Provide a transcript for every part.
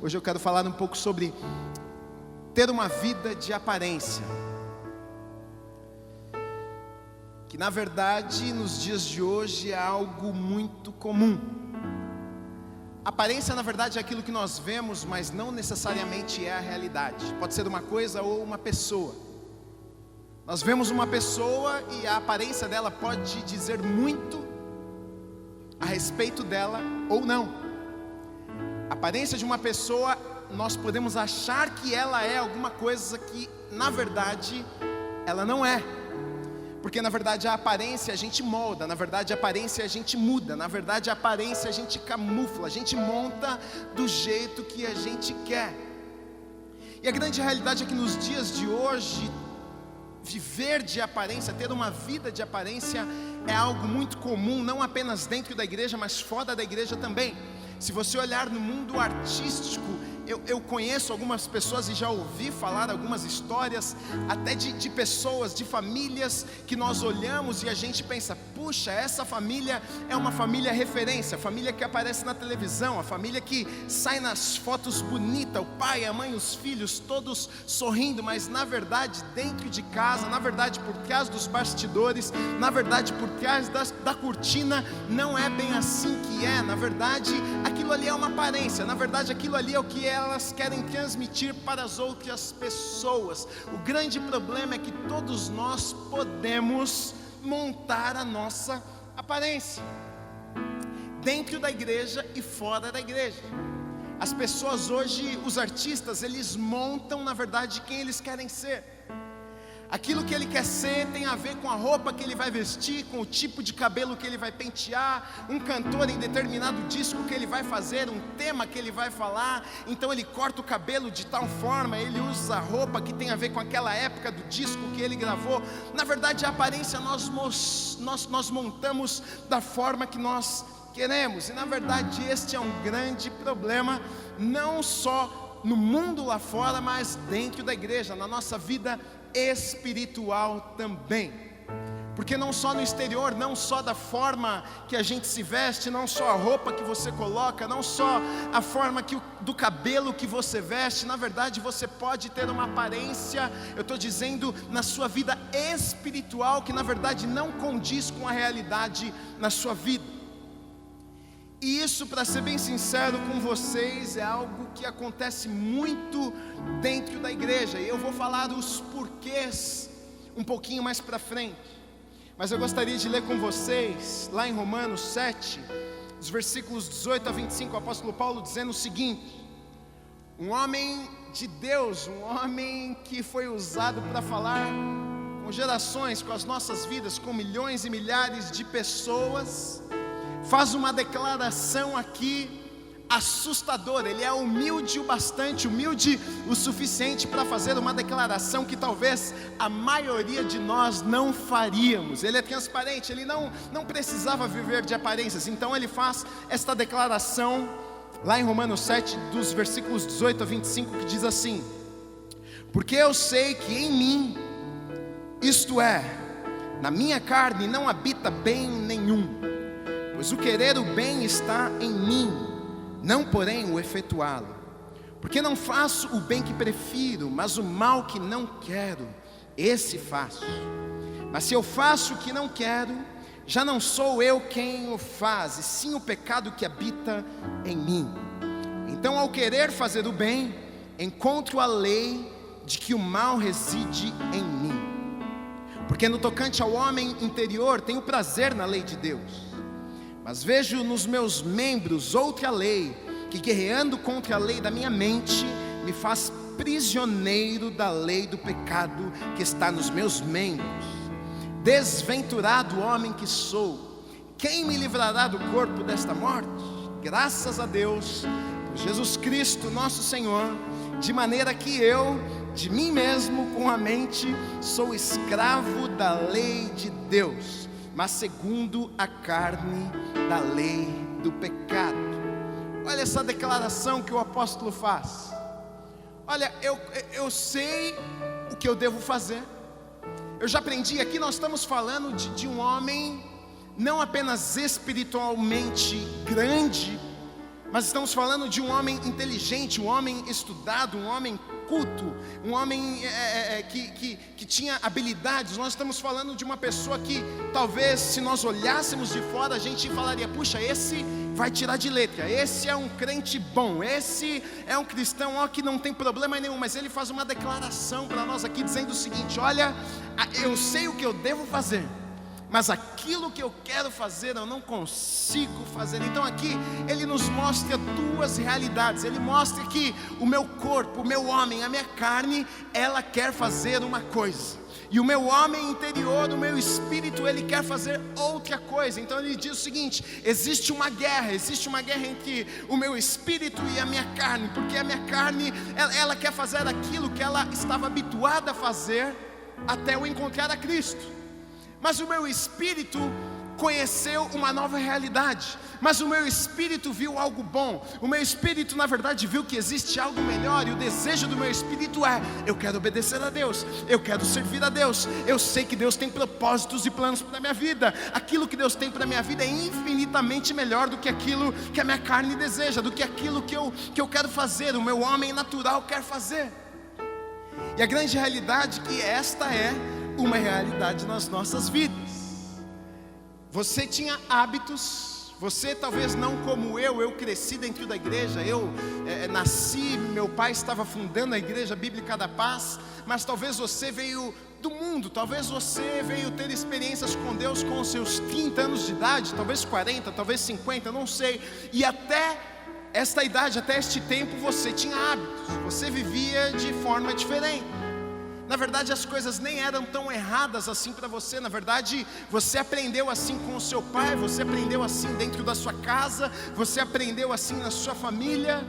Hoje eu quero falar um pouco sobre ter uma vida de aparência, que na verdade nos dias de hoje é algo muito comum. Aparência na verdade é aquilo que nós vemos, mas não necessariamente é a realidade. Pode ser uma coisa ou uma pessoa. Nós vemos uma pessoa e a aparência dela pode dizer muito a respeito dela ou não. A aparência de uma pessoa, nós podemos achar que ela é alguma coisa que na verdade ela não é. Porque na verdade a aparência a gente molda, na verdade a aparência a gente muda, na verdade a aparência a gente camufla, a gente monta do jeito que a gente quer. E a grande realidade é que nos dias de hoje, viver de aparência, ter uma vida de aparência é algo muito comum, não apenas dentro da igreja, mas fora da igreja também. Se você olhar no mundo artístico, eu conheço algumas pessoas e já ouvi falar algumas histórias, até de pessoas, de famílias que nós olhamos e a gente pensa, puxa, essa família é uma família referência, a família que aparece na televisão, a família que sai nas fotos bonita, o pai, a mãe, os filhos, todos sorrindo, mas na verdade dentro de casa, na verdade por trás dos bastidores, na verdade por trás da cortina, não é bem assim que é. Na verdade aquilo ali é uma aparência, na verdade aquilo ali é o que elas querem transmitir para as outras pessoas. O grande problema é que todos nós podemos montar a nossa aparência, dentro da igreja e fora da igreja. As pessoas hoje, os artistas, eles montam na verdade quem eles querem ser. Aquilo que ele quer ser tem a ver com a roupa que ele vai vestir, com o tipo de cabelo que ele vai pentear, um cantor em determinado disco que ele vai fazer, um tema que ele vai falar. Então ele corta o cabelo de tal forma, ele usa a roupa que tem a ver com aquela época do disco que ele gravou. Na verdade a aparência nós montamos da forma que nós queremos. E na verdade este é um grande problema, não só no mundo lá fora, mas dentro da igreja, na nossa vida espiritual também. Porque não só no exterior, não só da forma que a gente se veste, não só a roupa que você coloca, não só a forma do cabelo que você veste, na verdade você pode ter uma aparência, eu estou dizendo, na sua vida espiritual, que na verdade não condiz com a realidade na sua vida. E isso, para ser bem sincero com vocês, é algo que acontece muito dentro da igreja. E eu vou falar os porquês um pouquinho mais para frente. Mas eu gostaria de ler com vocês, lá em Romanos 7, os versículos 18 a 25, o apóstolo Paulo dizendo o seguinte: um homem de Deus, um homem que foi usado para falar com gerações, com as nossas vidas, com milhões e milhares de pessoas, faz uma declaração aqui assustadora. Ele é humilde o bastante, humilde o suficiente para fazer uma declaração que talvez a maioria de nós não faríamos. Ele é transparente, ele não precisava viver de aparências, então ele faz esta declaração lá em Romanos 7, dos versículos 18 a 25, que diz assim: porque eu sei que em mim, isto é, na minha carne, não habita bem nenhum, pois o querer o bem está em mim, não porém o efetuá-lo. Porque não faço o bem que prefiro, mas o mal que não quero, esse faço. Mas se eu faço o que não quero, já não sou eu quem o faz, e sim o pecado que habita em mim. Então, ao querer fazer o bem, encontro a lei de que o mal reside em mim. Porque no tocante ao homem interior, tenho prazer na lei de Deus, mas vejo nos meus membros outra lei, que guerreando contra a lei da minha mente, me faz prisioneiro da lei do pecado que está nos meus membros. Desventurado homem que sou, quem me livrará do corpo desta morte? Graças a Deus, por Jesus Cristo nosso Senhor, de maneira que eu, de mim mesmo, com a mente, sou escravo da lei de Deus, mas segundo a carne, da lei do pecado. Olha essa declaração que o apóstolo faz. Olha, eu sei o que eu devo fazer. Eu já aprendi, aqui nós estamos falando de um homem não apenas espiritualmente grande, mas estamos falando de um homem inteligente, um homem estudado, um homem culto, um homem que tinha habilidades. Nós estamos falando de uma pessoa que talvez, se nós olhássemos de fora, a gente falaria: puxa, esse vai tirar de letra, esse é um crente bom, esse é um cristão que não tem problema nenhum. Mas ele faz uma declaração para nós aqui dizendo o seguinte: olha, eu sei o que eu devo fazer, mas aquilo que eu quero fazer eu não consigo fazer. Então aqui ele nos mostra duas realidades. Ele mostra que o meu corpo, o meu homem, a minha carne, ela quer fazer uma coisa, e o meu homem interior, o meu espírito, ele quer fazer outra coisa. Então ele diz o seguinte: existe uma guerra entre o meu espírito e a minha carne, porque a minha carne, ela quer fazer aquilo que ela estava habituada a fazer até eu encontrar a Cristo. Mas o meu espírito conheceu uma nova realidade, mas o meu espírito viu algo bom. O meu espírito, na verdade, viu que existe algo melhor, e o desejo do meu espírito é: eu quero obedecer a Deus, eu quero servir a Deus. Eu sei que Deus tem propósitos e planos para a minha vida. Aquilo que Deus tem para a minha vida é infinitamente melhor do que aquilo que a minha carne deseja, do que aquilo que eu quero fazer, o meu homem natural quer fazer. E a grande realidade é que esta é uma realidade nas nossas vidas. Você tinha hábitos, você talvez não como eu cresci dentro da igreja, eu nasci, meu pai estava fundando a Igreja Bíblica da Paz, mas talvez você veio do mundo, talvez você veio ter experiências com Deus com os seus 30 anos de idade, talvez 40, talvez 50, não sei, e até esta idade, até este tempo você tinha hábitos, você vivia de forma diferente. Na verdade, as coisas nem eram tão erradas assim para você. Na verdade, você aprendeu assim com o seu pai, você aprendeu assim dentro da sua casa, você aprendeu assim na sua família.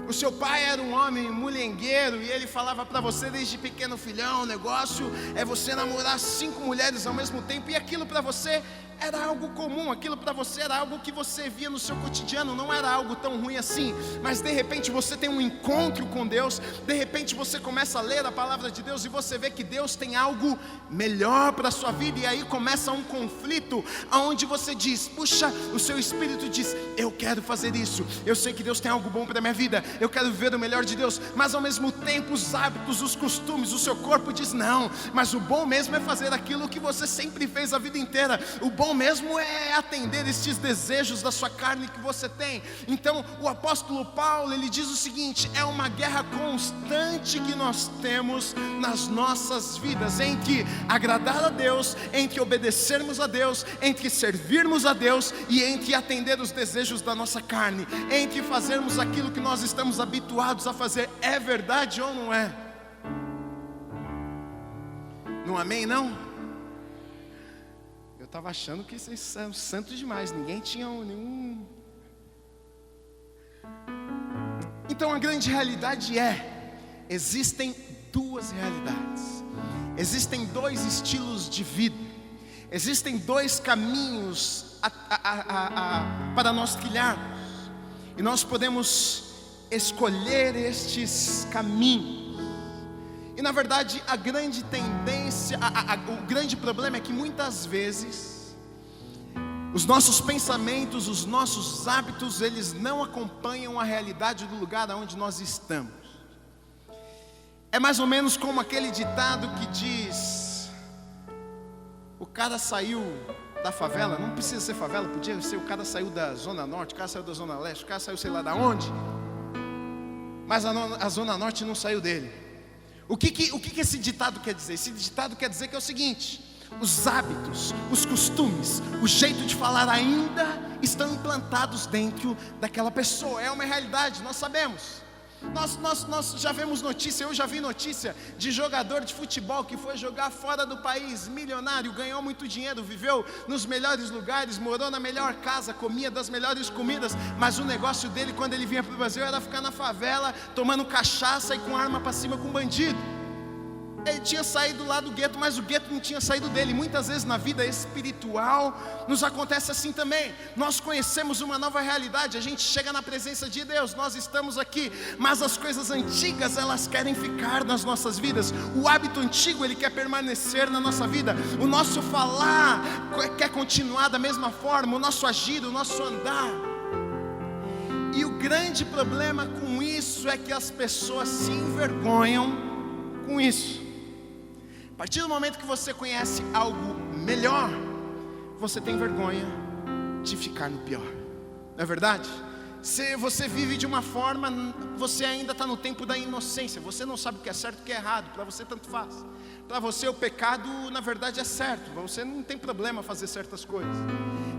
O seu pai era um homem mulhengueiro e ele falava para você desde pequeno: filhão, o negócio é você namorar 5 mulheres ao mesmo tempo. E aquilo para você era algo comum, aquilo para você era algo que você via no seu cotidiano, não era algo tão ruim assim. Mas de repente você tem um encontro com Deus, de repente você começa a ler a palavra de Deus e você vê que Deus tem algo melhor para a sua vida. E aí começa um conflito, onde você diz: puxa, o seu espírito diz: eu quero fazer isso, eu sei que Deus tem algo bom para a minha vida, eu quero viver o melhor de Deus. Mas ao mesmo tempo os hábitos, os costumes, o seu corpo diz: não, mas o bom mesmo é fazer aquilo que você sempre fez a vida inteira. O bom mesmo é atender estes desejos da sua carne que você tem. Então o apóstolo Paulo, ele diz o seguinte: é uma guerra constante que nós temos nas nossas vidas, entre agradar a Deus, entre obedecermos a Deus, entre servirmos a Deus e entre atender os desejos da nossa carne, entre fazermos aquilo que nós estamos habituados a fazer. É verdade ou não é? Não amém não? Eu estava achando que vocês são santos demais, ninguém tinha nenhum. Então a grande realidade existem duas realidades, existem dois estilos de vida, existem dois caminhos para nós trilharmos, e nós podemos escolher estes caminhos. E na verdade a grande tendência, o grande problema é que muitas vezes os nossos pensamentos, os nossos hábitos, eles não acompanham a realidade do lugar onde nós estamos. É mais ou menos como aquele ditado que diz: o cara saiu da favela, não precisa ser favela, podia ser o cara saiu da Zona Norte, o cara saiu da Zona Leste, o cara saiu sei lá da onde, mas a Zona Norte não saiu dele. O que esse ditado quer dizer? Esse ditado quer dizer que é o seguinte: os hábitos, os costumes, o jeito de falar ainda estão implantados dentro daquela pessoa. É uma realidade, nós sabemos. Nós já vemos notícia, eu já vi notícia de jogador de futebol que foi jogar fora do país, milionário, ganhou muito dinheiro, viveu nos melhores lugares, morou na melhor casa, comia das melhores comidas, mas o negócio dele quando ele vinha para o Brasil era ficar na favela, tomando cachaça e com arma para cima com bandido. Ele tinha saído lá do gueto, mas o gueto não tinha saído dele. Muitas vezes na vida espiritual nos acontece assim também. Nós conhecemos uma nova realidade, a gente chega na presença de Deus, nós estamos aqui, mas as coisas antigas, elas querem ficar nas nossas vidas. O hábito antigo, ele quer permanecer na nossa vida. O nosso falar quer continuar da mesma forma, o nosso agir, o nosso andar. E o grande problema com isso é que as pessoas se envergonham com isso. A partir do momento que você conhece algo melhor, você tem vergonha de ficar no pior. Não é verdade? Se você vive de uma forma, você ainda está no tempo da inocência. Você não sabe o que é certo e o que é errado. Para você tanto faz. Para você o pecado na verdade é certo. Você não tem problema fazer certas coisas.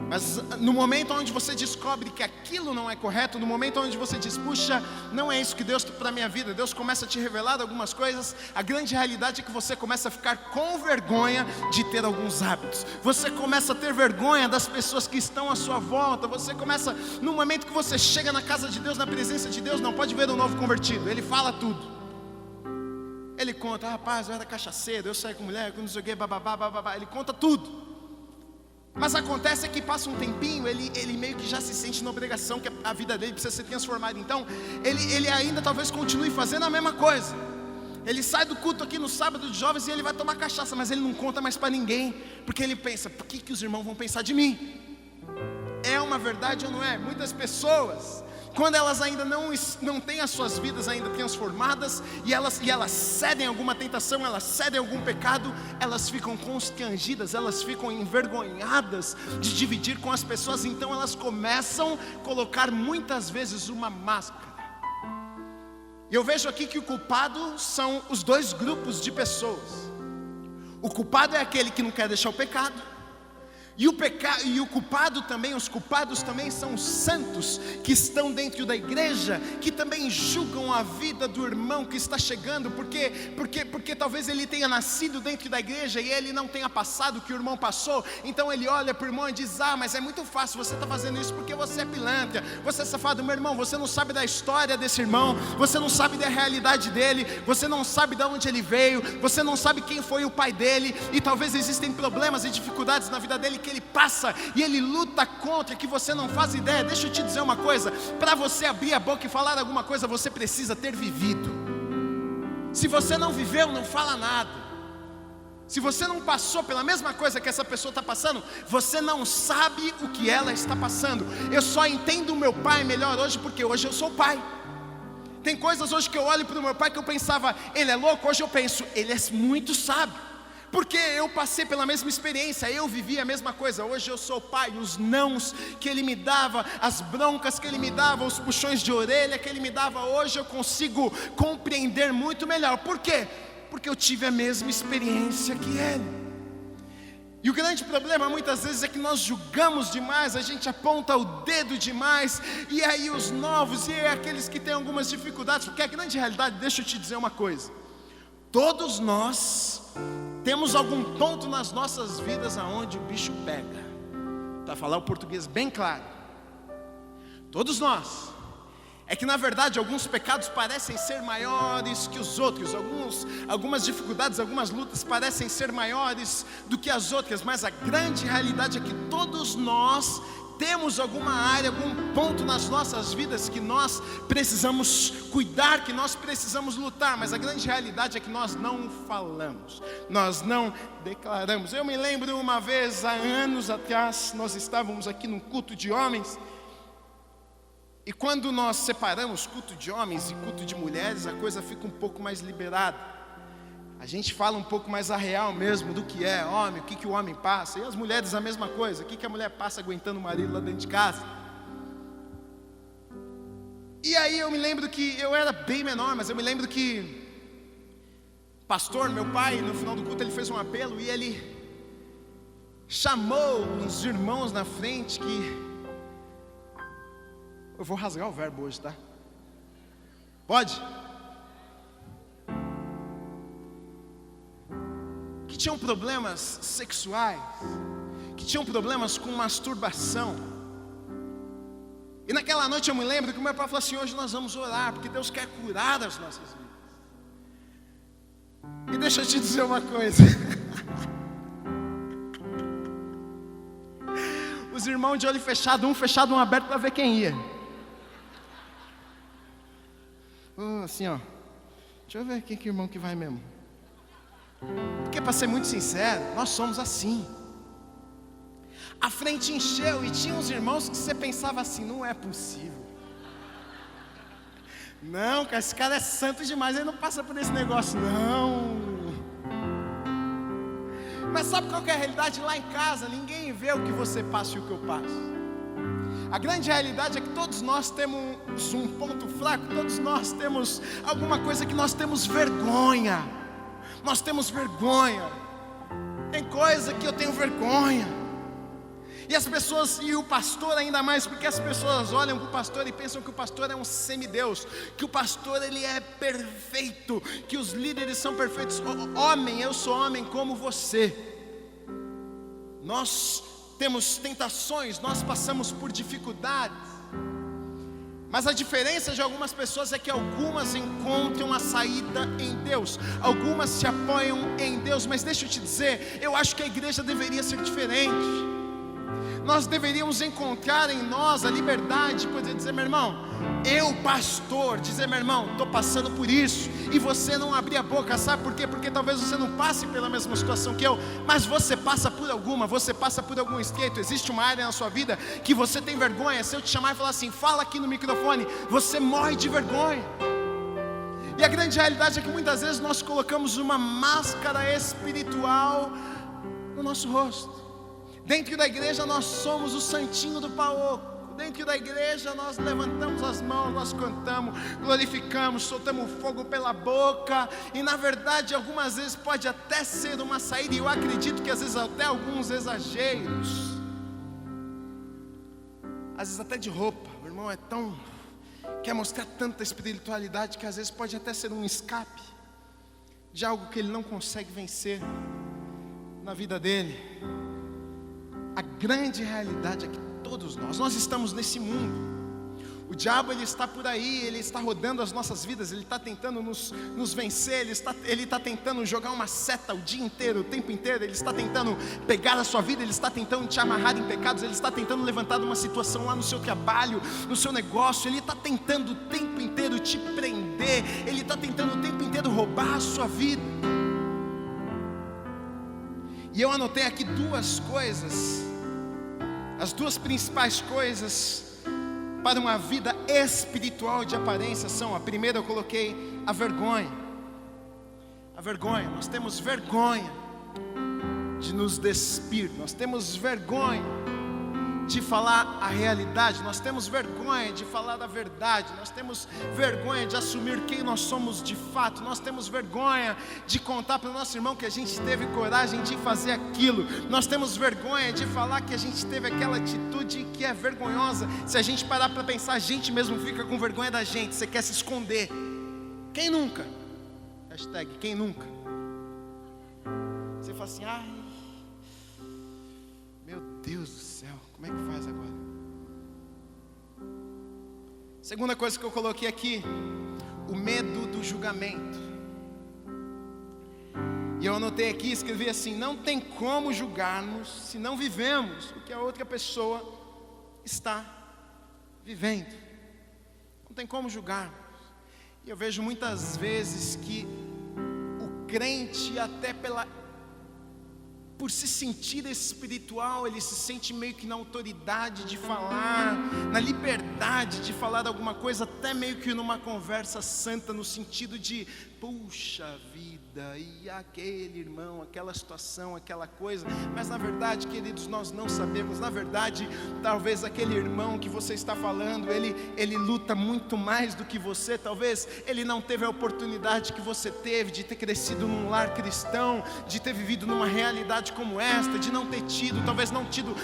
Mas no momento onde você descobre que aquilo não é correto, no momento onde você diz, puxa, não é isso que Deus tem para a minha vida, Deus começa a te revelar algumas coisas, a grande realidade é que você começa a ficar com vergonha de ter alguns hábitos. Você começa a ter vergonha das pessoas que estão à sua volta. Você começa, no momento que você chega na casa de Deus, na presença de Deus, não pode ver um novo convertido, ele fala tudo. Ele conta, rapaz, eu era cachaceiro, eu saí com mulher, eu não sei o que, bababá, bababá. Ele conta tudo. Mas acontece que passa um tempinho, ele meio que já se sente na obrigação que a vida dele precisa ser transformada. Então, ele ainda talvez continue fazendo a mesma coisa. Ele sai do culto aqui no sábado de jovens e ele vai tomar cachaça, mas ele não conta mais para ninguém, porque ele pensa, por que os irmãos vão pensar de mim? É uma verdade ou não é? Muitas pessoas, quando elas ainda não têm as suas vidas ainda transformadas, e elas cedem a alguma tentação, elas cedem a algum pecado, elas ficam constrangidas, elas ficam envergonhadas de dividir com as pessoas. Então elas começam a colocar muitas vezes uma máscara. E eu vejo aqui que o culpado são os dois grupos de pessoas. O culpado é aquele que não quer deixar o pecado. E o culpado também, os culpados também são os santos que estão dentro da igreja, que também julgam a vida do irmão que está chegando, porque talvez ele tenha nascido dentro da igreja e ele não tenha passado o que o irmão passou. Então ele olha para o irmão e diz, mas é muito fácil, você está fazendo isso porque você é pilantra, você é safado. Meu irmão, você não sabe da história desse irmão, você não sabe da realidade dele, você não sabe de onde ele veio, você não sabe quem foi o pai dele, e talvez existem problemas e dificuldades na vida dele que ele passa e ele luta contra, que você não faz ideia. Deixa eu te dizer uma coisa, para você abrir a boca e falar alguma coisa, você precisa ter vivido. Se você não viveu, não fala nada. Se você não passou pela mesma coisa que essa pessoa está passando, você não sabe o que ela está passando. Eu só entendo o meu pai melhor hoje porque hoje eu sou pai. Tem coisas hoje que eu olho para o meu pai que eu pensava, ele é louco, hoje eu penso, ele é muito sábio. Porque eu passei pela mesma experiência, eu vivi a mesma coisa. Hoje eu sou pai, os nãos que ele me dava, as broncas que ele me dava, os puxões de orelha que ele me dava, hoje eu consigo compreender muito melhor. Por quê? Porque eu tive a mesma experiência que ele. E o grande problema muitas vezes é que nós julgamos demais, a gente aponta o dedo demais, e aí os novos, e aí aqueles que têm algumas dificuldades, porque a grande realidade, deixa eu te dizer uma coisa, todos nós temos algum ponto nas nossas vidas aonde o bicho pega, para falar o português bem claro. Todos nós. É que na verdade alguns pecados parecem ser maiores que os outros, algumas dificuldades, algumas lutas parecem ser maiores do que as outras, mas a grande realidade é que todos nós temos alguma área, algum ponto nas nossas vidas que nós precisamos cuidar, que nós precisamos lutar, mas a grande realidade é que nós não falamos, nós não declaramos. Eu me lembro uma vez, há anos atrás, nós estávamos aqui num culto de homens, e quando nós separamos culto de homens e culto de mulheres, a coisa fica um pouco mais liberada. A gente fala um pouco mais a real mesmo do que é homem, o que o homem passa. E as mulheres a mesma coisa, o que a mulher passa aguentando o marido lá dentro de casa. E aí eu me lembro que eu era bem menor, mas eu me lembro que pastor, meu pai, no final do culto ele fez um apelo e ele chamou uns irmãos na frente que... Eu vou rasgar o verbo hoje, tá? Pode? Que tinham problemas sexuais, que tinham problemas com masturbação. E naquela noite eu me lembro que o meu pai falou assim, hoje nós vamos orar, porque Deus quer curar as nossas vidas. E deixa eu te dizer uma coisa. Os irmãos de olho fechado, um aberto para ver quem ia. Assim ó, deixa eu ver quem que é o irmão que vai mesmo. Porque para ser muito sincero, nós somos assim. A frente encheu e tinha uns irmãos que você pensava assim, não é possível. Não, cara, esse cara é santo demais, ele não passa por esse negócio, não. Mas sabe qual que é a realidade? Lá em casa, ninguém vê o que você passa e o que eu passo. A grande realidade é que todos nós temos um ponto fraco, todos nós temos alguma coisa que nós temos vergonha. Nós temos vergonha. Tem coisa que eu tenho vergonha. E as pessoas, e o pastor ainda mais, porque as pessoas olham para o pastor e pensam que o pastor é um semideus, que o pastor ele é perfeito, que os líderes são perfeitos. Homem, eu sou homem como você. Nós temos tentações, nós passamos por dificuldades, mas a diferença de algumas pessoas é que algumas encontram a saída em Deus, algumas se apoiam em Deus. Mas deixa eu te dizer, eu acho que a igreja deveria ser diferente. Nós deveríamos encontrar em nós a liberdade de poder dizer: meu irmão, eu pastor, dizer: meu irmão, estou passando por isso, e você não abrir a boca. Sabe por quê? Porque talvez você não passe pela mesma situação que eu, mas você passa por alguma, você passa por algum estreito. Existe uma área na sua vida que você tem vergonha. Se eu te chamar e falar assim: fala aqui no microfone, você morre de vergonha. E a grande realidade é que muitas vezes nós colocamos uma máscara espiritual no nosso rosto. Dentro da igreja nós somos o santinho do paoco. Dentro da igreja nós levantamos as mãos, nós cantamos, glorificamos, soltamos fogo pela boca. E na verdade algumas vezes pode até ser uma saída, e eu acredito que às vezes até alguns exageros, às vezes até de roupa. O irmão é tão, quer mostrar tanta espiritualidade, que às vezes pode até ser um escape de algo que ele não consegue vencer na vida dele. A grande realidade é que todos nós estamos nesse mundo. O diabo ele está por aí, ele está rodando as nossas vidas, ele está tentando nos vencer, ele está tentando jogar uma seta o dia inteiro, o tempo inteiro. Ele está tentando pegar a sua vida, ele está tentando te amarrar em pecados, ele está tentando levantar uma situação lá no seu trabalho, no seu negócio. Ele está tentando o tempo inteiro te prender, ele está tentando o tempo inteiro roubar a sua vida. E eu anotei aqui duas coisas, as duas principais coisas para uma vida espiritual de aparência são: a primeira eu coloquei a vergonha. A vergonha, nós temos vergonha de nos despir, nós temos vergonha de falar a realidade, nós temos vergonha de falar a verdade, nós temos vergonha de assumir quem nós somos de fato, nós temos vergonha de contar para o nosso irmão que a gente teve coragem de fazer aquilo, nós temos vergonha de falar que a gente teve aquela atitude que é vergonhosa. Se a gente parar para pensar, a gente mesmo fica com vergonha da gente, você quer se esconder. Quem nunca? Hashtag quem nunca? Você fala assim: ai, meu Deus do céu, como é que faz agora? Segunda coisa que eu coloquei aqui: o medo do julgamento. E eu anotei aqui, escrevi assim: não tem como julgarmos se não vivemos o que a outra pessoa está vivendo. Não tem como julgarmos. E eu vejo muitas vezes que o crente, até por se sentir espiritual, ele se sente meio que na autoridade de falar, na liberdade de falar alguma coisa, até meio que numa conversa santa, no sentido de: puxa vida, e aquele irmão, aquela situação, aquela coisa. Mas na verdade, queridos, nós não sabemos. Na verdade, talvez aquele irmão que você está falando, ele luta muito mais do que você. Talvez ele não teve a oportunidade que você teve de ter crescido num lar cristão, de ter vivido numa realidade como esta, de não ter tido, talvez não tido,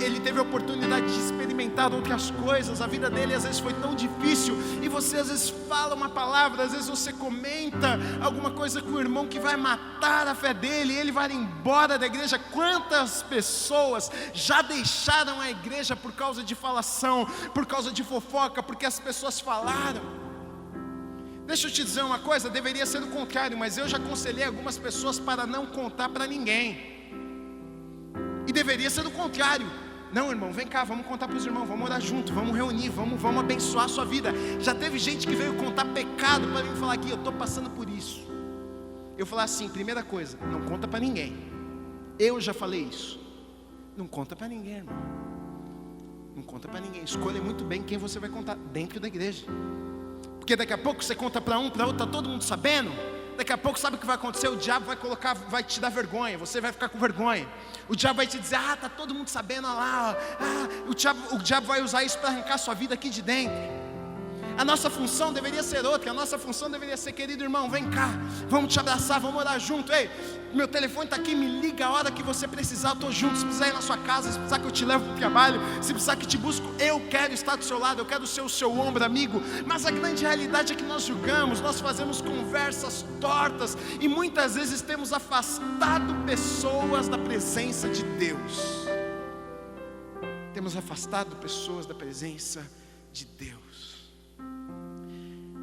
ele teve a oportunidade de experimentar outras coisas. A vida dele às vezes foi tão difícil, e você às vezes fala uma palavra, às vezes você comenta alguma coisa com o irmão que vai matar a fé dele, e ele vai embora da igreja. Quantas pessoas já deixaram a igreja por causa de falação, por causa de fofoca, porque as pessoas falaram? Deixa eu te dizer uma coisa, deveria ser o contrário, mas eu já aconselhei algumas pessoas para não contar para ninguém. E deveria ser o contrário: não, irmão, vem cá, vamos contar para os irmãos, vamos orar junto, vamos reunir, vamos abençoar a sua vida. Já teve gente que veio contar pecado para mim, falar aqui: eu estou passando por isso. Eu falar assim: primeira coisa, não conta para ninguém. Eu já falei isso. Não conta para ninguém, irmão. Não conta para ninguém. Escolha muito bem quem você vai contar dentro da igreja. Porque daqui a pouco você conta para um, para outro, está todo mundo sabendo. Daqui a pouco sabe o que vai acontecer? O diabo vai te dar vergonha, você vai ficar com vergonha. O diabo vai te dizer, tá todo mundo sabendo, olha lá, o diabo vai usar isso para arrancar sua vida aqui de dentro. A nossa função deveria ser outra. A nossa função deveria ser, querido irmão, vem cá, vamos te abraçar, vamos orar junto. Ei, meu telefone está aqui, me liga a hora que você precisar, eu estou junto. Se precisar ir na sua casa, se precisar que eu te leve para o trabalho, se precisar que te busco, eu quero estar do seu lado, eu quero ser o seu ombro amigo. Mas a grande realidade é que nós julgamos, nós fazemos conversas tortas e muitas vezes temos afastado pessoas da presença de Deus. Temos afastado pessoas da presença de Deus.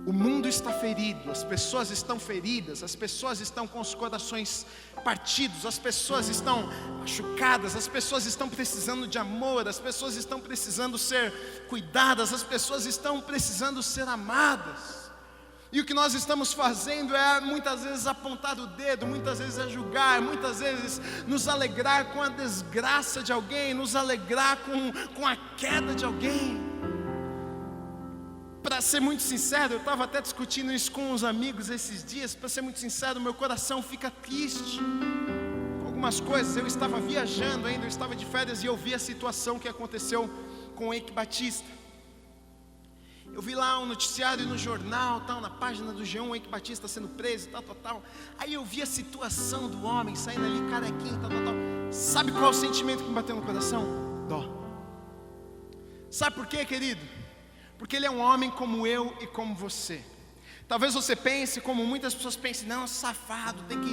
O mundo está ferido, as pessoas estão feridas, as pessoas estão com os corações partidos, as pessoas estão machucadas, as pessoas estão precisando de amor, as pessoas estão precisando ser cuidadas, as pessoas estão precisando ser amadas. E o que nós estamos fazendo é muitas vezes apontar o dedo, muitas vezes é julgar, muitas vezes nos alegrar com a desgraça de alguém, nos alegrar com a queda de alguém. Para ser muito sincero, eu estava até discutindo isso com uns amigos esses dias. Para ser muito sincero, meu coração fica triste com algumas coisas. Eu estava viajando ainda, eu estava de férias e eu vi a situação que aconteceu com o Eike Batista. Eu vi lá um noticiário no jornal, tal, na página do G1, o Eike Batista sendo preso, tal. Aí eu vi a situação do homem saindo ali carequinho, tal. Sabe qual é o sentimento que me bateu no coração? Dó. Sabe por quê, querido? Porque ele é um homem como eu e como você. Talvez você pense, como muitas pessoas pensam, não, safado, tem que...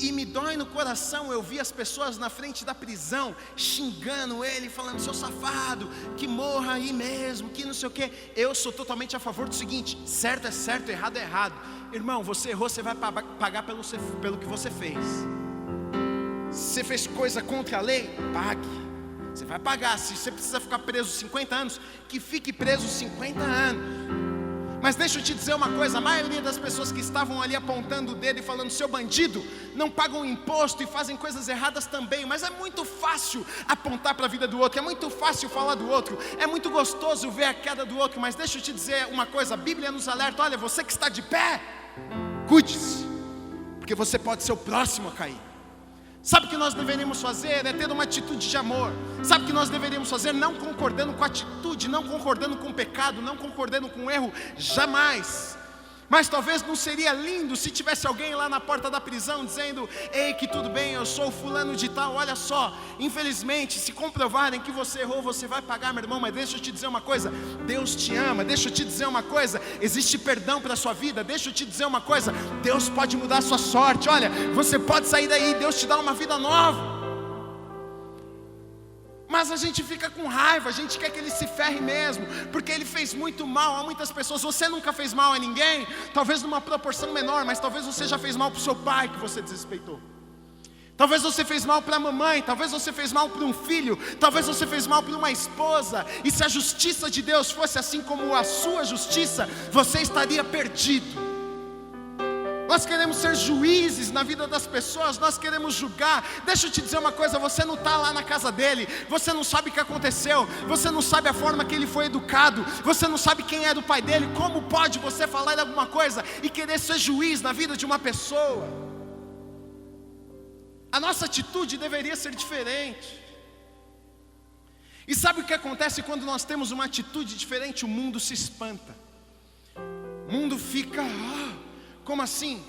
E me dói no coração, eu vi as pessoas na frente da prisão, xingando ele, falando, seu safado, que morra aí mesmo, que não sei o quê. Eu sou totalmente a favor do seguinte, certo é certo, errado é errado. Irmão, você errou, você vai pagar pelo que você fez. Você fez coisa contra a lei? Pague. Você vai pagar. Se você precisa ficar preso 50 anos, que fique preso 50 anos. Mas deixa eu te dizer uma coisa, a maioria das pessoas que estavam ali apontando o dedo e falando, seu bandido, não pagam imposto e fazem coisas erradas também. Mas é muito fácil apontar para a vida do outro, é muito fácil falar do outro, é muito gostoso ver a queda do outro. Mas deixa eu te dizer uma coisa, a Bíblia nos alerta, olha, você que está de pé, cuide-se, porque você pode ser o próximo a cair. Sabe o que nós deveríamos fazer? É ter uma atitude de amor. Sabe o que nós deveríamos fazer? Não concordando com a atitude, não concordando com o pecado, não concordando com o erro, jamais. Mas talvez não seria lindo se tivesse alguém lá na porta da prisão dizendo, ei, que tudo bem, eu sou o fulano de tal, olha só, infelizmente, se comprovarem que você errou, você vai pagar, meu irmão. Mas deixa eu te dizer uma coisa, Deus te ama. Deixa eu te dizer uma coisa, existe perdão para a sua vida. Deixa eu te dizer uma coisa, Deus pode mudar a sua sorte. Olha, você pode sair daí, Deus te dá uma vida nova. Mas a gente fica com raiva, a gente quer que ele se ferre mesmo, porque ele fez muito mal a muitas pessoas. Você nunca fez mal a ninguém, talvez numa proporção menor, mas talvez você já fez mal para o seu pai que você desrespeitou. Talvez você fez mal para a mamãe, talvez você fez mal para um filho, talvez você fez mal para uma esposa. E se a justiça de Deus fosse assim como a sua justiça, você estaria perdido. Nós queremos ser juízes na vida das pessoas, nós queremos julgar. Deixa eu te dizer uma coisa, você não está lá na casa dele, você não sabe o que aconteceu, você não sabe a forma que ele foi educado, você não sabe quem era o pai dele. Como pode você falar de alguma coisa e querer ser juiz na vida de uma pessoa? A nossa atitude deveria ser diferente. E sabe o que acontece quando nós temos uma atitude diferente? O mundo se espanta, o mundo fica... Como assim?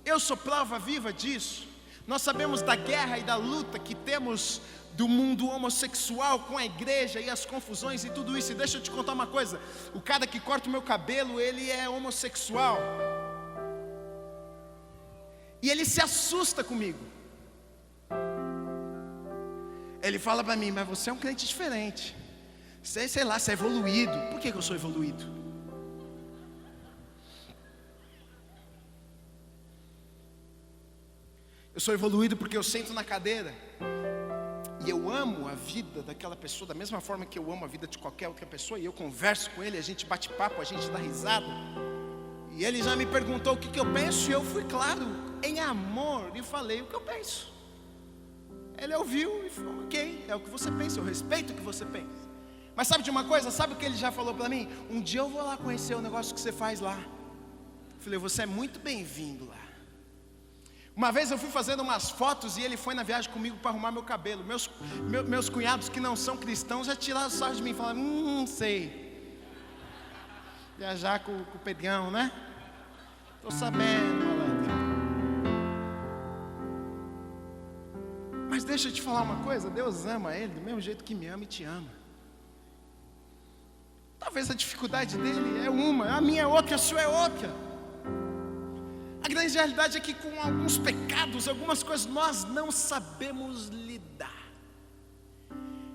Eu sou prova viva disso. Nós sabemos da guerra e da luta que temos do mundo homossexual com a igreja e as confusões e tudo isso. E deixa eu te contar uma coisa, o cara que corta o meu cabelo, ele é homossexual. E ele se assusta comigo. Ele fala para mim, mas você é um crente diferente. Sei lá, você é evoluído. Por que eu sou evoluído? Eu sou evoluído porque eu sento na cadeira e eu amo a vida daquela pessoa da mesma forma que eu amo a vida de qualquer outra pessoa. E eu converso com ele, a gente bate papo, a gente dá risada. E ele já me perguntou o que eu penso, e eu fui claro, em amor, e falei o que eu penso. Ele ouviu e falou, ok, é o que você pensa, eu respeito o que você pensa. Mas sabe de uma coisa? Sabe o que ele já falou para mim? Um dia eu vou lá conhecer o negócio que você faz lá. Eu falei, você é muito bem-vindo lá. Uma vez eu fui fazendo umas fotos e ele foi na viagem comigo para arrumar meu cabelo. Meus cunhados que não são cristãos já tiraram sarro de mim e falaram, sei. Viajar com o Pedrão, né? Tô sabendo, malandro. Mas deixa eu te falar uma coisa, Deus ama ele do mesmo jeito que me ama e te ama. Talvez a dificuldade dele é uma, a minha é outra, a sua é outra. A grande realidade é que com alguns pecados, algumas coisas nós não sabemos lidar.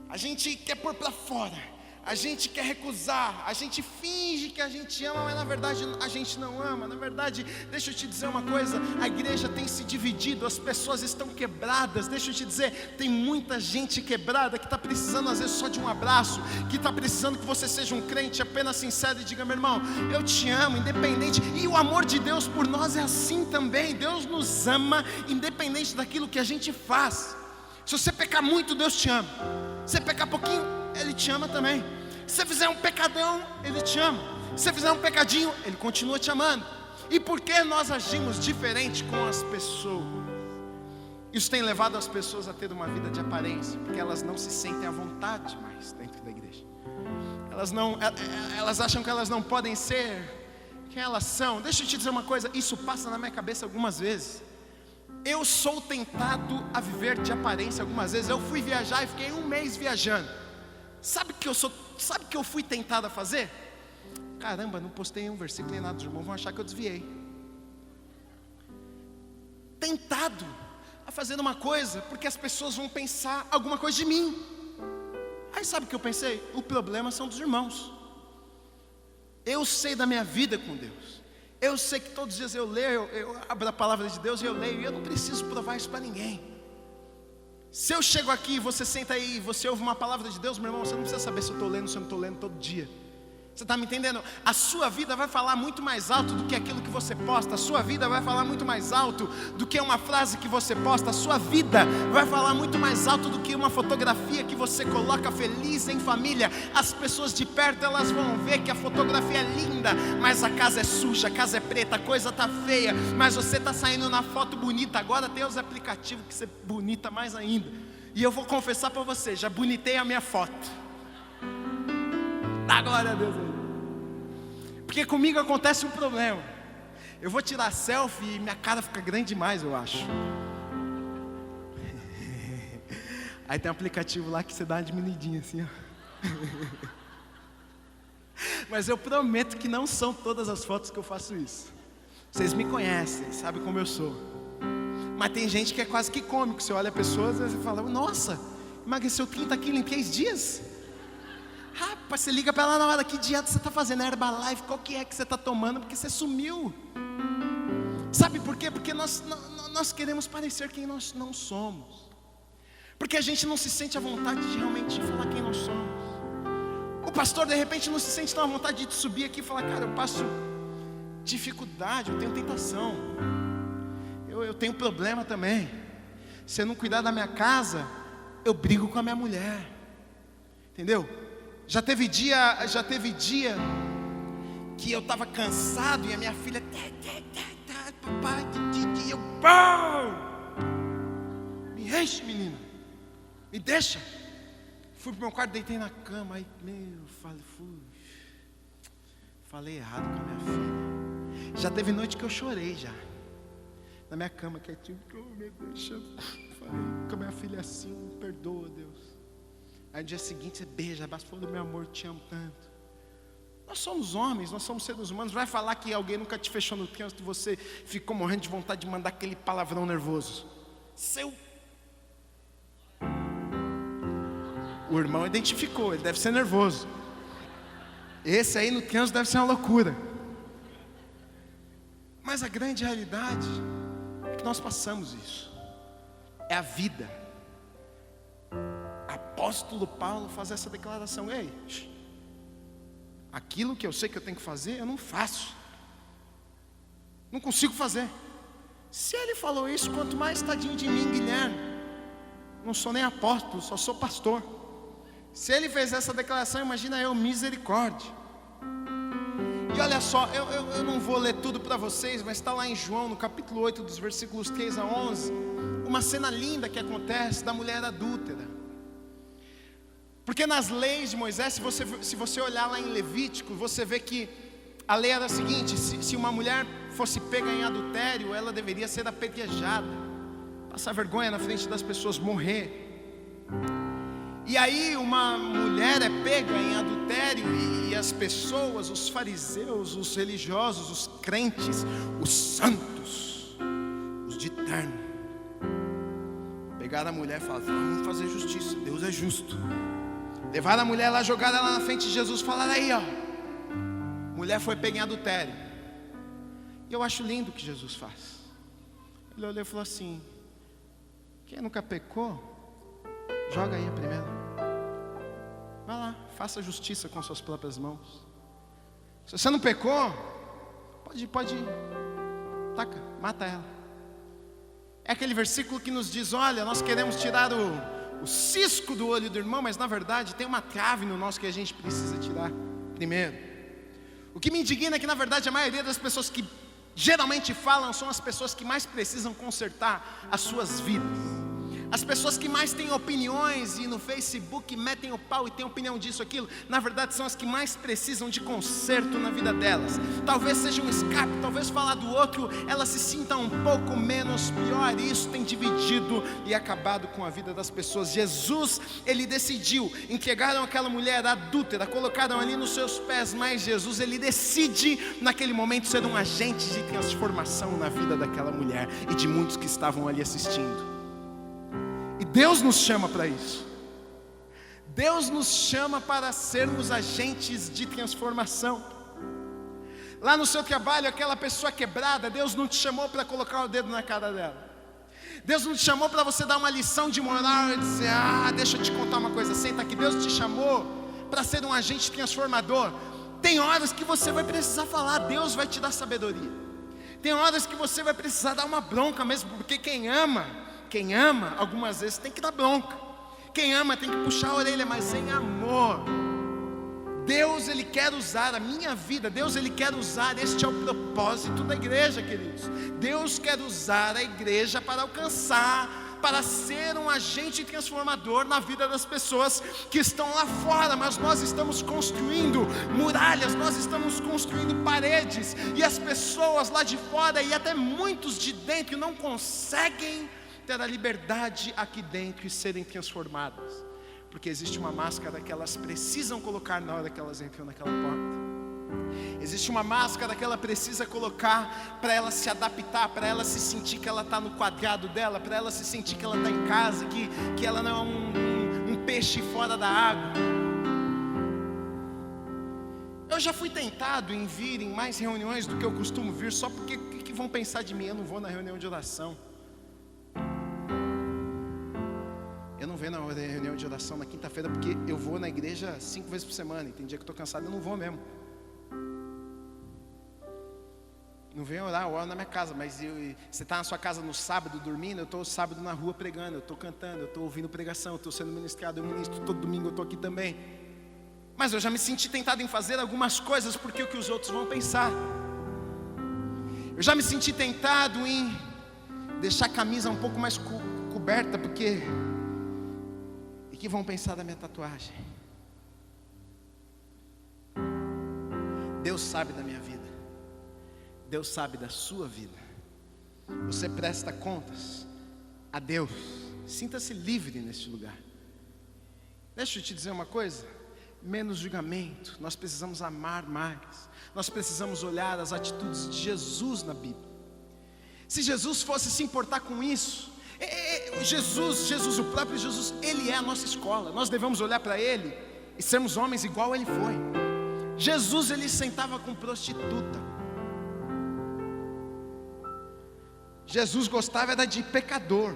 A gente quer pôr para fora, a gente quer recusar, a gente finge que a gente ama, mas na verdade a gente não ama. Na verdade, deixa eu te dizer uma coisa, a igreja tem se dividido, as pessoas estão quebradas. Deixa eu te dizer, tem muita gente quebrada que está precisando às vezes só de um abraço, que está precisando que você seja um crente apenas sincero e diga, meu irmão, eu te amo, independente. E o amor de Deus por nós é assim também. Deus nos ama independente daquilo que a gente faz. Se você pecar muito, Deus te ama. Se você pecar pouquinho, Ele te ama também. Se você fizer um pecadão, Ele te ama. Se você fizer um pecadinho, Ele continua te amando. E por que nós agimos diferente com as pessoas? Isso tem levado as pessoas a ter uma vida de aparência, porque elas não se sentem à vontade mais dentro da igreja. Elas acham que elas não podem ser quem elas são. Deixa eu te dizer uma coisa, isso passa na minha cabeça algumas vezes. Eu sou tentado a viver de aparência algumas vezes. Eu fui viajar e fiquei 1 mês viajando. Sabe o que eu fui tentado a fazer? Caramba, não postei nenhum versículo nem nada, os irmãos vão achar que eu desviei. Tentado a fazer uma coisa, porque as pessoas vão pensar alguma coisa de mim. Aí sabe o que eu pensei? O problema são dos irmãos. Eu sei da minha vida com Deus. Eu sei que todos os dias eu leio, eu abro a palavra de Deus e eu leio, e eu não preciso provar isso para ninguém. Se eu chego aqui e você senta aí e você ouve uma palavra de Deus, meu irmão, você não precisa saber se eu estou lendo ou se eu não estou lendo todo dia. Você está me entendendo? A sua vida vai falar muito mais alto do que aquilo que você posta. A sua vida vai falar muito mais alto do que uma frase que você posta. A sua vida vai falar muito mais alto do que uma fotografia que você coloca feliz em família. As pessoas de perto, elas vão ver que a fotografia é linda, mas a casa é suja, a casa é preta, a coisa está feia, mas você está saindo na foto bonita. Agora tem os aplicativos que você bonita mais ainda. E eu vou confessar para você, já bonitei a minha foto. Dá glória a Deus aí. Porque comigo acontece um problema. Eu vou tirar selfie e minha cara fica grande demais, eu acho. Aí tem um aplicativo lá que você dá uma diminuidinha assim, ó. Mas eu prometo que não são todas as fotos que eu faço isso. Vocês me conhecem, sabem como eu sou. Mas tem gente que é quase que cômico. Você olha a pessoa e você fala, nossa, emagreceu 30 quilos em 3 dias? Rapaz, você liga para ela na hora, que dieta você está fazendo? Herbalife, qual que é que você está tomando? Porque você sumiu. Sabe por quê? Porque nós queremos parecer quem nós não somos. Porque a gente não se sente à vontade de realmente falar quem nós somos. O pastor de repente não se sente tão à vontade de subir aqui e falar, cara, eu passo dificuldade, eu tenho tentação, eu tenho problema também. Se eu não cuidar da minha casa, eu brigo com a minha mulher. Entendeu? Já teve dia que eu estava cansado e a minha filha, papai, eu, me enche, menina, me deixa. Fui pro meu quarto, deitei na cama, aí, falei errado com a minha filha. Já teve noite que eu chorei já, na minha cama, quietinho, me deixa. Falei com a minha filha assim, perdoa, Deus. Aí no dia seguinte você beija, abraça, fala, meu amor, te amo tanto. Nós somos homens, nós somos seres humanos. Vai falar que alguém nunca te fechou no trânsito e você ficou morrendo de vontade de mandar aquele palavrão nervoso. O irmão identificou, ele deve ser nervoso. Esse aí no trânsito deve ser uma loucura. Mas a grande realidade é que nós passamos isso. É a vida. Apóstolo Paulo faz essa declaração: ei, aquilo que eu sei que eu tenho que fazer, eu não faço, não consigo fazer. Se ele falou isso, quanto mais tadinho de mim, Guilherme. Não sou nem apóstolo, só sou pastor. Se ele fez essa declaração, imagina eu, misericórdia. E olha só, eu não vou ler tudo para vocês, mas está lá em João, no capítulo 8, dos versículos 3 a 11, uma cena linda que acontece da mulher adúltera. Porque nas leis de Moisés, se você olhar lá em Levítico, você vê que a lei era a seguinte: se uma mulher fosse pega em adultério, ela deveria ser apedrejada, passar vergonha na frente das pessoas, morrer. E aí uma mulher é pega em adultério e as pessoas, os fariseus, os religiosos, os crentes, os santos, os de terno, pegaram a mulher e falaram: vamos fazer justiça, Deus é justo. Levaram a mulher lá, jogaram ela na frente de Jesus, falaram: aí ó, mulher foi pega em adultério. E eu acho lindo o que Jesus faz. Ele olhou e falou assim: quem nunca pecou, joga aí a primeira. Vai lá, faça justiça com suas próprias mãos. Se você não pecou, pode taca, mata ela. É aquele versículo que nos diz: olha, nós queremos tirar o cisco do olho do irmão, mas na verdade tem uma trave no nosso que a gente precisa tirar primeiro. O que me indigna é que na verdade a maioria das pessoas que geralmente falam são as pessoas que mais precisam consertar as suas vidas. As pessoas que mais têm opiniões e no Facebook metem o pau e têm opinião disso, aquilo, na verdade são as que mais precisam de conserto na vida delas. Talvez seja um escape, talvez falar do outro, ela se sinta um pouco menos pior. E isso tem dividido e acabado com a vida das pessoas. Jesus, ele decidiu, entregaram aquela mulher adúltera, colocaram ali nos seus pés, mas Jesus, ele decide naquele momento ser um agente de transformação na vida daquela mulher e de muitos que estavam ali assistindo. E Deus nos chama para isso. Deus nos chama para sermos agentes de transformação. Lá no seu trabalho, aquela pessoa quebrada, Deus não te chamou para colocar o dedo na cara dela. Deus não te chamou para você dar uma lição de moral e dizer: deixa eu te contar uma coisa, senta aqui. Deus te chamou para ser um agente transformador. Tem horas que você vai precisar falar, Deus vai te dar sabedoria. Tem horas que você vai precisar dar uma bronca mesmo, porque quem ama, algumas vezes tem que dar bronca. Quem ama tem que puxar a orelha, mas em amor. Deus, ele quer usar a minha vida. Deus, ele quer usar, este é o propósito da igreja, queridos. Deus quer usar a igreja para alcançar, para ser um agente transformador na vida das pessoas que estão lá fora. Mas nós estamos construindo muralhas, nós estamos construindo paredes, e as pessoas lá de fora e até muitos de dentro não conseguem ter a liberdade aqui dentro e serem transformadas, porque existe uma máscara que elas precisam colocar na hora que elas entram naquela porta. Existe uma máscara que ela precisa colocar para ela se adaptar, para ela se sentir que ela está no quadrado dela, para ela se sentir que ela está em casa, que ela não é um peixe fora da água. Eu já fui tentado em vir em mais reuniões do que eu costumo vir, só porque o que vão pensar de mim? Eu não vou na reunião de oração. Eu não venho na reunião de oração na quinta-feira, porque eu vou na igreja 5 vezes por semana, e tem dia que eu estou cansado, eu não vou mesmo. Não venho orar, eu oro na minha casa, mas você está na sua casa no sábado dormindo, eu estou sábado na rua pregando, eu estou cantando, eu estou ouvindo pregação, eu estou sendo ministrado, eu ministro todo domingo, eu estou aqui também. Mas eu já me senti tentado em fazer algumas coisas, porque o que os outros vão pensar. Eu já me senti tentado em deixar a camisa um pouco mais coberta, porque o que vão pensar da minha tatuagem? Deus sabe da minha vida. Deus sabe da sua vida. Você presta contas a Deus. Sinta-se livre neste lugar. Deixa eu te dizer uma coisa: menos julgamento. Nós precisamos amar mais. Nós precisamos olhar as atitudes de Jesus na Bíblia. Se Jesus fosse se importar com isso, Jesus, o próprio Jesus, ele é a nossa escola. Nós devemos olhar para ele e sermos homens igual ele foi. Jesus, ele sentava com prostituta. Jesus gostava era de pecador,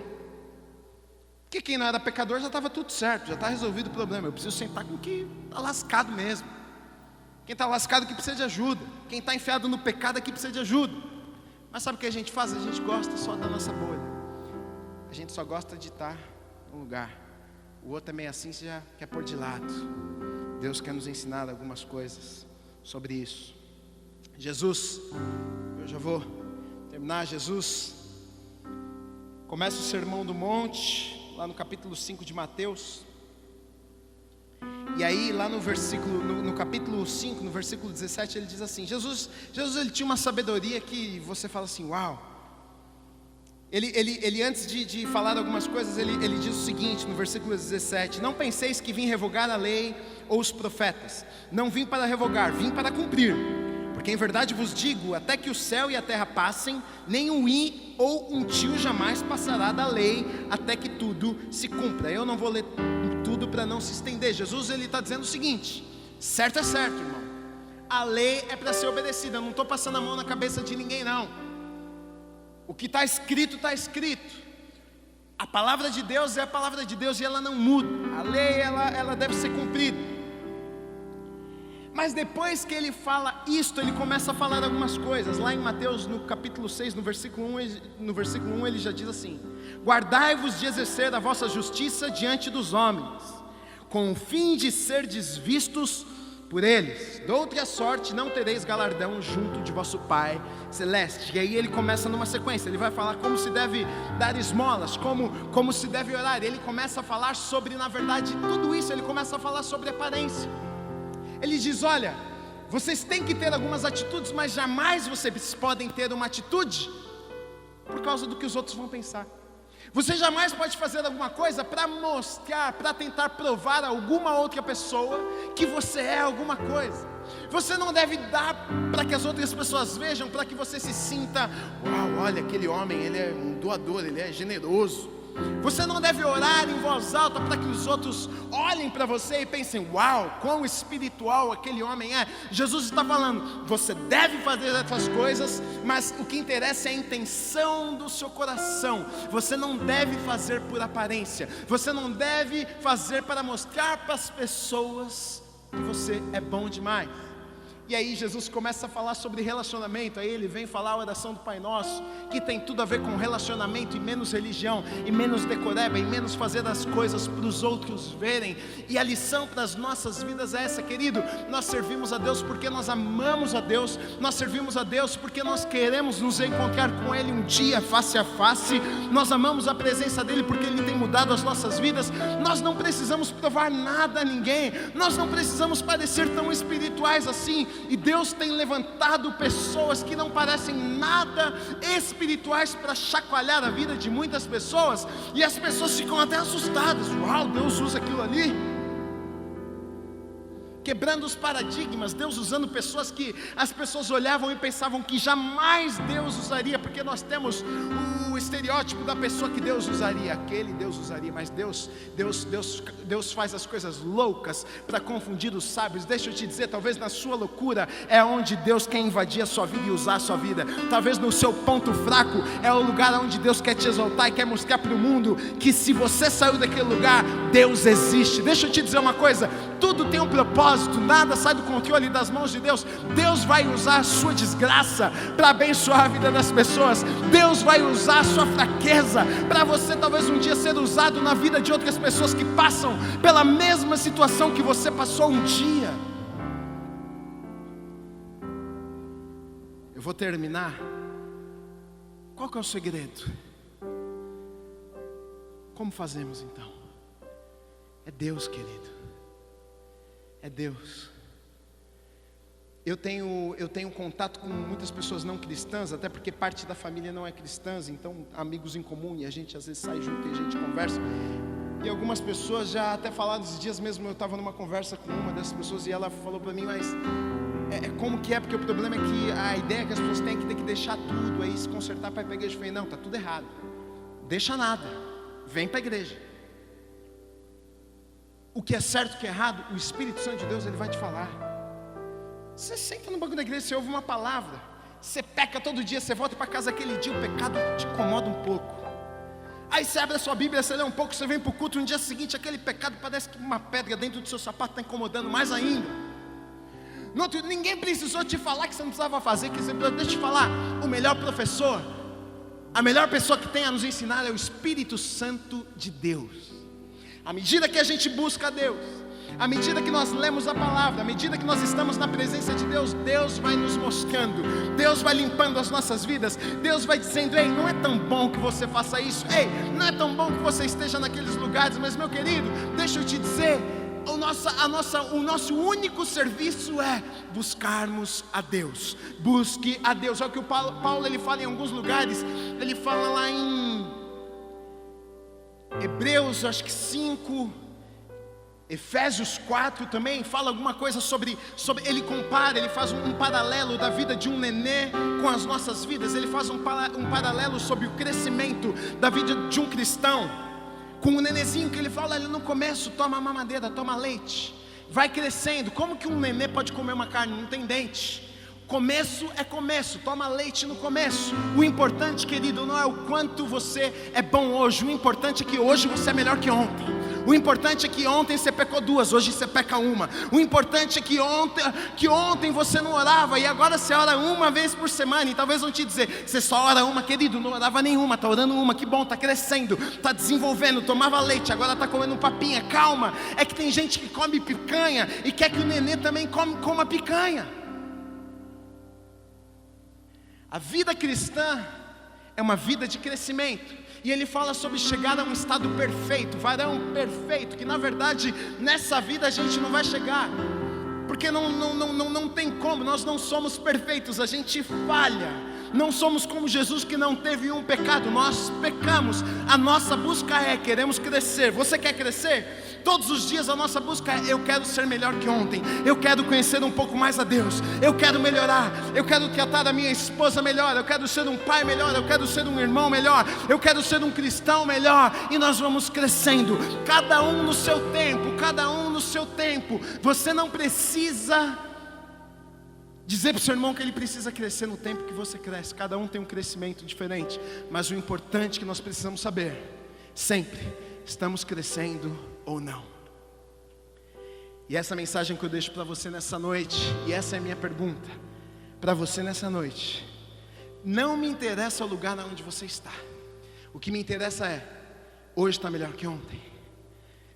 porque quem não era pecador já estava tudo certo, já está resolvido o problema. Eu preciso sentar com quem está lascado mesmo. Quem está lascado que precisa de ajuda. Quem está enfiado no pecado aqui precisa de ajuda. Mas sabe o que a gente faz? A gente gosta só da nossa bolha. A gente só gosta de estar num lugar o outro é meio assim, você já quer pôr de lado. Deus quer nos ensinar algumas coisas sobre isso. Jesus, eu já vou terminar. Jesus começa o Sermão do Monte, lá no capítulo 5 de Mateus. E aí lá no capítulo 5, no versículo 17, ele diz assim, Jesus ele tinha uma sabedoria que você fala assim, uau. Ele antes de falar algumas coisas, ele diz o seguinte, no versículo 17: não penseis que vim revogar a lei ou os profetas. Não vim para revogar, vim para cumprir. Porque em verdade vos digo, até que o céu e a terra passem, nem um i ou um tio jamais passará da lei, até que tudo se cumpra. Eu não vou ler tudo para não se estender. Jesus ele está dizendo o seguinte: certo é certo, irmão. A lei é para ser obedecida. Eu não estou passando a mão na cabeça de ninguém, não. O que está escrito, está escrito. A palavra de Deus é a palavra de Deus e ela não muda. A lei, ela deve ser cumprida. Mas depois que ele fala isto, ele começa a falar algumas coisas. Lá em Mateus, no capítulo 6, no versículo 1, ele já diz assim: guardai-vos de exercer a vossa justiça diante dos homens, com o fim de serdes vistos por eles. Doutra sorte não tereis galardão junto de vosso Pai Celeste. E aí ele começa numa sequência, ele vai falar como se deve dar esmolas, como se deve orar. Ele começa a falar sobre, na verdade, tudo isso. Ele começa a falar sobre aparência. Ele diz: olha, vocês têm que ter algumas atitudes, mas jamais vocês podem ter uma atitude por causa do que os outros vão pensar. Você jamais pode fazer alguma coisa para mostrar, para tentar provar a alguma outra pessoa que você é alguma coisa. Você não deve dar para que as outras pessoas vejam, para que você se sinta: uau, olha, aquele homem, ele é um doador, ele é generoso. Você não deve orar em voz alta para que os outros olhem para você e pensem: uau, quão espiritual aquele homem é. Jesus está falando, você deve fazer essas coisas, mas o que interessa é a intenção do seu coração. Você não deve fazer por aparência. Você não deve fazer para mostrar para as pessoas que você é bom demais. E aí Jesus começa a falar sobre relacionamento. Aí ele vem falar a oração do Pai Nosso, que tem tudo a ver com relacionamento, e menos religião, e menos decoreba, e menos fazer as coisas para os outros verem. E a lição para as nossas vidas é essa, querido: nós servimos a Deus porque nós amamos a Deus. Nós servimos a Deus porque nós queremos nos encontrar com Ele um dia face a face. Nós amamos a presença dEle porque Ele tem mudado as nossas vidas. Nós não precisamos provar nada a ninguém. Nós não precisamos parecer tão espirituais assim. E Deus tem levantado pessoas que não parecem nada espirituais para chacoalhar a vida de muitas pessoas. E as pessoas ficam até assustadas: uau, Deus usa aquilo ali. Quebrando os paradigmas, Deus usando pessoas que as pessoas olhavam e pensavam que jamais Deus usaria, porque nós temos o estereótipo da pessoa que Deus usaria, aquele Deus usaria, mas Deus faz as coisas loucas para confundir os sábios. Deixa eu te dizer, talvez na sua loucura é onde Deus quer invadir a sua vida e usar a sua vida. Talvez no seu ponto fraco é o lugar onde Deus quer te exaltar e quer mostrar para o mundo que se você saiu daquele lugar, Deus existe. Deixa eu te dizer uma coisa: tudo tem um propósito. Nada sai do controle das mãos de Deus. Deus vai usar a sua desgraça para abençoar a vida das pessoas. Deus vai usar a sua fraqueza para você talvez um dia ser usado na vida de outras pessoas que passam pela mesma situação que você passou um dia. Eu vou terminar. Qual que é o segredo? Como fazemos então? É Deus, querido. É Deus. Eu tenho contato com muitas pessoas não cristãs, até porque parte da família não é cristã, então amigos em comum, e a gente às vezes sai junto e a gente conversa. E algumas pessoas já até falaram, esses dias mesmo eu estava numa conversa com uma dessas pessoas e ela falou para mim: mas como que é? Porque o problema é que a ideia que as pessoas têm é que tem que deixar tudo, aí se consertar para ir para a igreja. Eu falei: não, está tudo errado. Deixa nada, vem para a igreja. O que é certo, o que é errado, o Espírito Santo de Deus, Ele vai te falar. Você senta no banco da igreja, você ouve uma palavra, você peca todo dia, você volta para casa aquele dia, o pecado te incomoda um pouco. Aí você abre a sua Bíblia, você lê um pouco, você vem para o culto, no dia seguinte aquele pecado parece que uma pedra dentro do seu sapato está incomodando mais ainda. Ninguém precisou te falar que você não precisava fazer, deixa eu te falar, o melhor professor, a melhor pessoa que tem a nos ensinar é o Espírito Santo de Deus. À medida que a gente busca a Deus, à medida que nós lemos a palavra, à medida que nós estamos na presença de Deus, Deus vai nos mostrando, Deus vai limpando as nossas vidas, Deus vai dizendo: ei, não é tão bom que você faça isso, ei, não é tão bom que você esteja naqueles lugares, mas meu querido, deixa eu te dizer, o nosso único serviço é buscarmos a Deus. Busque a Deus. É o que o Paulo ele fala em alguns lugares. Ele fala lá em Hebreus, acho que 5, Efésios 4 também, fala alguma coisa sobre ele compara, ele faz um paralelo da vida de um nenê com as nossas vidas. Ele faz um paralelo sobre o crescimento da vida de um cristão, com um nenezinho que ele fala, ele no começo toma mamadeira, toma leite, vai crescendo. Como que um nenê pode comer uma carne? Não tem dente. Começo é começo, toma leite no começo. O importante, querido, não é o quanto você é bom hoje, o importante é que hoje você é melhor que ontem. O importante é que ontem você pecou 2, hoje você peca 1. O importante é que ontem você não orava e agora você ora 1 vez por semana. E talvez vão te dizer: você só ora 1, querido, não orava nenhuma, está orando 1, que bom, está crescendo, está desenvolvendo, tomava leite, agora está comendo papinha. Calma, é que tem gente que come picanha e quer que o nenê também coma picanha. A vida cristã é uma vida de crescimento. E ele fala sobre chegar a um estado perfeito, varão perfeito, que na verdade nessa vida a gente não vai chegar, porque não tem como, nós não somos perfeitos, a gente falha. Não somos como Jesus, que não teve um pecado, nós pecamos. A nossa busca é, queremos crescer. Você quer crescer? Todos os dias a nossa busca é: eu quero ser melhor que ontem, eu quero conhecer um pouco mais a Deus, eu quero melhorar, eu quero tratar a minha esposa melhor, eu quero ser um pai melhor, eu quero ser um irmão melhor, eu quero ser um cristão melhor. E nós vamos crescendo, cada um no seu tempo, cada um no seu tempo. Você não precisa dizer para o seu irmão que ele precisa crescer no tempo que você cresce. Cada um tem um crescimento diferente, mas o importante que nós precisamos saber sempre: estamos crescendo ou não? E essa mensagem que eu deixo para você nessa noite, e essa é a minha pergunta para você nessa noite: não me interessa o lugar onde você está, o que me interessa é: hoje está melhor que ontem?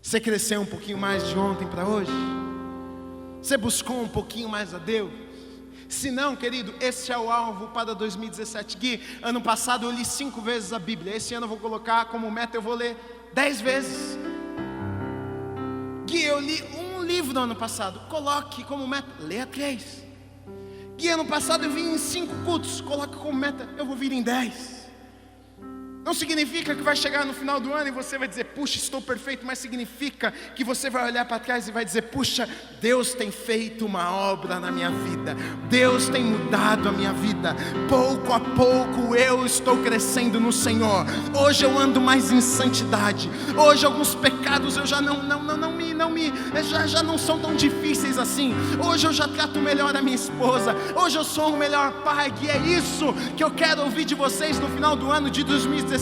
Você cresceu um pouquinho mais de ontem para hoje? Você buscou um pouquinho mais a Deus? Se não, querido, esse é o alvo para 2017. Gui, ano passado eu li 5 vezes a Bíblia, esse ano eu vou colocar como meta, eu vou ler 10 vezes. Gui, eu li um livro no ano passado, coloque como meta, leia 3. Gui, ano passado eu vim em 5 cultos, coloque como meta, eu vou vir em 10. Não significa que vai chegar no final do ano e você vai dizer: puxa, estou perfeito. Mas significa que você vai olhar para trás e vai dizer: puxa, Deus tem feito uma obra na minha vida, Deus tem mudado a minha vida. Pouco a pouco eu estou crescendo no Senhor. Hoje eu ando mais em santidade. Hoje alguns pecados eu já já não são tão difíceis assim. Hoje eu já trato melhor a minha esposa. Hoje eu sou um melhor pai. E é isso que eu quero ouvir de vocês no final do ano de 2017.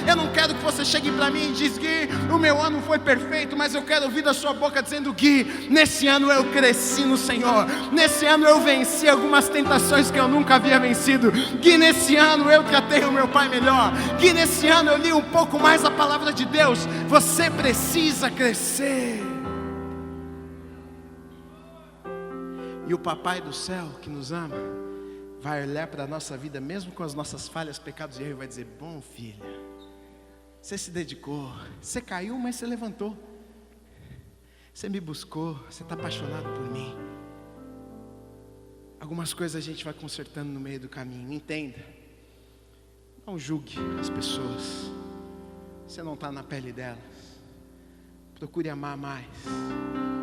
Eu não quero que você chegue para mim e diz: Gui, o meu ano foi perfeito. Mas eu quero ouvir da sua boca dizendo: Gui, nesse ano eu cresci no Senhor. Nesse ano eu venci algumas tentações que eu nunca havia vencido. Gui, nesse ano eu tratei o meu pai melhor. Gui, nesse ano eu li um pouco mais a palavra de Deus. Você precisa crescer. E o Papai do céu, que nos ama, vai olhar para a nossa vida, mesmo com as nossas falhas, pecados e erros, e vai dizer: bom filho, você se dedicou, você caiu, mas você levantou, você me buscou, você está apaixonado por mim. Algumas coisas a gente vai consertando no meio do caminho, entenda. Não julgue as pessoas, você não está na pele delas. Procure amar mais.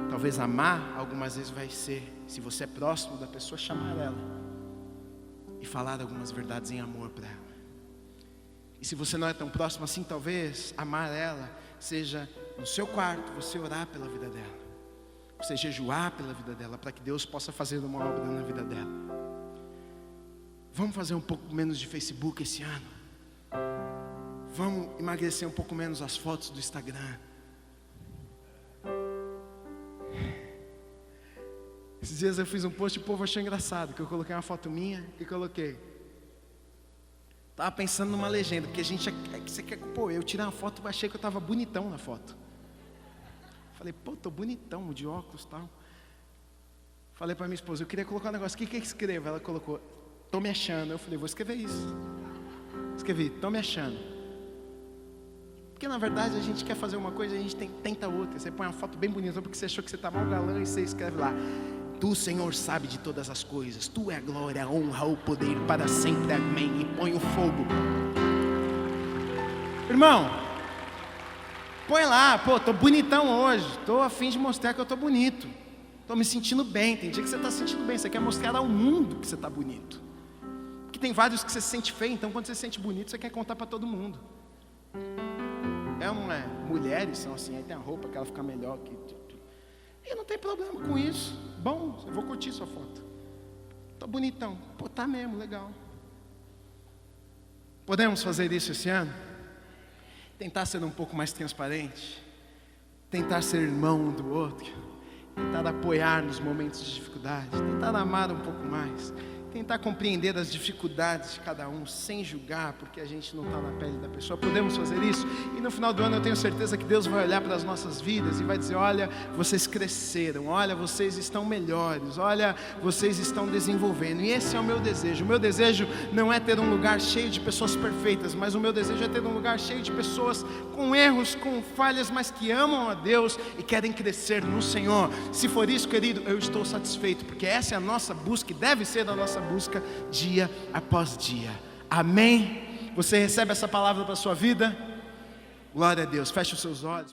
Talvez amar algumas vezes vai ser, se você é próximo da pessoa, chamar ela e falar algumas verdades em amor para ela. E se você não é tão próximo assim, talvez amar ela seja no seu quarto, você orar pela vida dela, você jejuar pela vida dela, para que Deus possa fazer uma obra na vida dela. Vamos fazer um pouco menos de Facebook esse ano. Vamos emagrecer um pouco menos as fotos do Instagram. Esses dias eu fiz um post e o povo achou engraçado, que eu coloquei uma foto minha e coloquei. Tava pensando numa legenda, porque a gente, você quer, pô, eu tirei uma foto e achei que eu tava bonitão na foto. Falei, pô, tô bonitão, de óculos e tal. Falei para minha esposa, eu queria colocar um negócio, o que que escreva? Ela colocou, tô me achando. Eu falei, vou escrever isso. Escrevi, tô me achando. Porque na verdade a gente quer fazer uma coisa e a gente tenta outra. Você põe uma foto bem bonita porque você achou que você está mal galã e você escreve lá, Tu, Senhor, sabe de todas as coisas, Tu é a glória, a honra, o poder para sempre, amém. E põe o fogo. Irmão, põe lá, pô, tô bonitão hoje, tô a fim de mostrar que eu tô bonito, tô me sentindo bem. Tem dia que você está se sentindo bem, você quer mostrar ao mundo que você está bonito. Porque tem vários que você se sente feio, então quando você se sente bonito, você quer contar para todo mundo. É ou não é? Mulheres são assim, aí tem a roupa que ela fica melhor que... E não tem problema com isso. Bom, eu vou curtir sua foto. Tô bonitão. Pô, tá mesmo, legal. Podemos fazer isso esse ano? Tentar ser um pouco mais transparente. Tentar ser irmão um do outro. Tentar apoiar nos momentos de dificuldade. Tentar amar um pouco mais. Tentar compreender as dificuldades de cada um, sem julgar, porque a gente não está na pele da pessoa. Podemos fazer isso? E no final do ano eu tenho certeza que Deus vai olhar para as nossas vidas e vai dizer, olha, vocês cresceram, olha, vocês estão melhores, olha, vocês estão desenvolvendo. E esse é o meu desejo. O meu desejo não é ter um lugar cheio de pessoas perfeitas, mas o meu desejo é ter um lugar cheio de pessoas com erros, com falhas, mas que amam a Deus e querem crescer no Senhor. Se for isso, querido, eu estou satisfeito, porque essa é a nossa busca e deve ser a nossa busca dia após dia. Amém? Você recebe essa palavra para a sua vida? Glória a Deus. Feche os seus olhos.